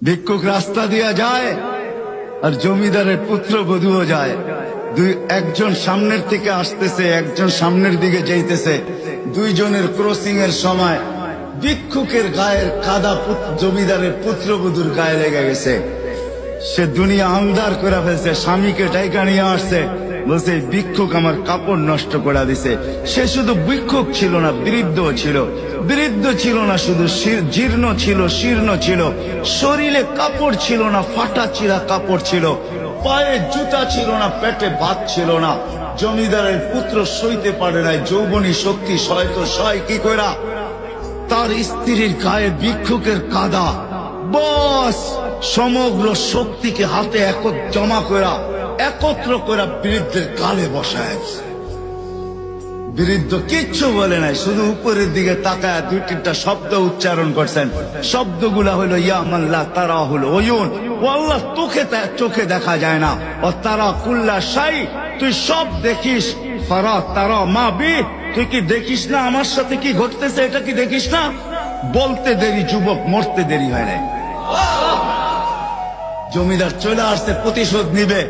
ভিক্ষুক রাস্তা দিয়া যায় আর জমিদারের পুত্র বধূও যায়। একজন সামনের থেকে আসতেছে, একজন সামনের দিকে যাইতেছে। দুইজনের ক্রসিং এর সময় ভিক্ষুকের গায়ের কাদা জমিদারের পুত্রবধূর গায়ে লেগে গেছে। সে দুনিয়া আন্ধার করে ফেলছে, স্বামীকে ডাইকা নিয়ে আসছে, বলছে ভিক্ষুক আমার কাপড় নষ্ট করে দিছে। সে শুধু ভিক্ষুক ছিল না, বৃদ্ধ ছিল। বৃদ্ধ ছিল না শুধু, জীর্ণ ছিল, শীর্ণ ছিল। শরীরে কাপড় ছিল না, ফাটা চিরা কাপড় ছিল। পায়ে জুতা ছিল না, পেটে ভাত ছিল না। জমিদারের পুত্র সইতে পারে নাই, যৌবনী শক্তি সয় তো সয় কি কইরা তার স্ত্রীর গায়ে ভিক্ষুকের কাদা। বস সমগ্র শক্তিকে হাতে জমা করা, একত্র করা বৃদ্ধের গালে বসায়। বৃদ্ধ কিচ্ছু বলে নাই, শুধু উপরের দিকে তাকায় দুই তিনটা শব্দ উচ্চারণ করছেন। শব্দগুলা হলো ইয়া মাল্লা তারা হলো ওয়ুন, ও আল্লাহ চোখে দেখা যায় না। ও তারা কুল্লা শাই, তুই সব দেখিস। ফারা তারা মা বি, তুই কি দেখিস না আমার সাথে কি ঘটতেছে? এটা কি দেখিস না? বলতে দেরি যুবক, মরতে দেরি হয় নাই। জমিদার চলে আসছে, প্রতিশোধ নিবে।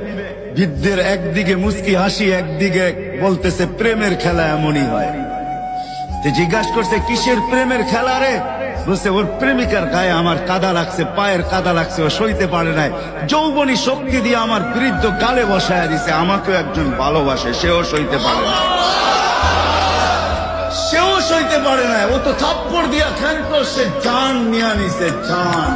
বৃদ্ধের একদিকে মুস্কি হাসি, একদিকে বলতেছে প্রেমের খেলা এমনই হয়। জিজ্ঞাসা করছে কিসের প্রেমের খেলা রে? বলছে ওর প্রেমিকার গায়ে আমার কাদা লাগছে, পায়ের কাদা লাগছে, ও সইতে পারে নাই। যৌবনী শক্তি দিয়ে আমার বৃদ্ধ গালে বসায় দিছে। আমাকেও একজন ভালোবাসে, সেও সইতে পারে না, সেও সইতে পারে না। ও তো থাপ্পড় দিয়া খেলতো, সে জান নিয়ে নিছে, জান।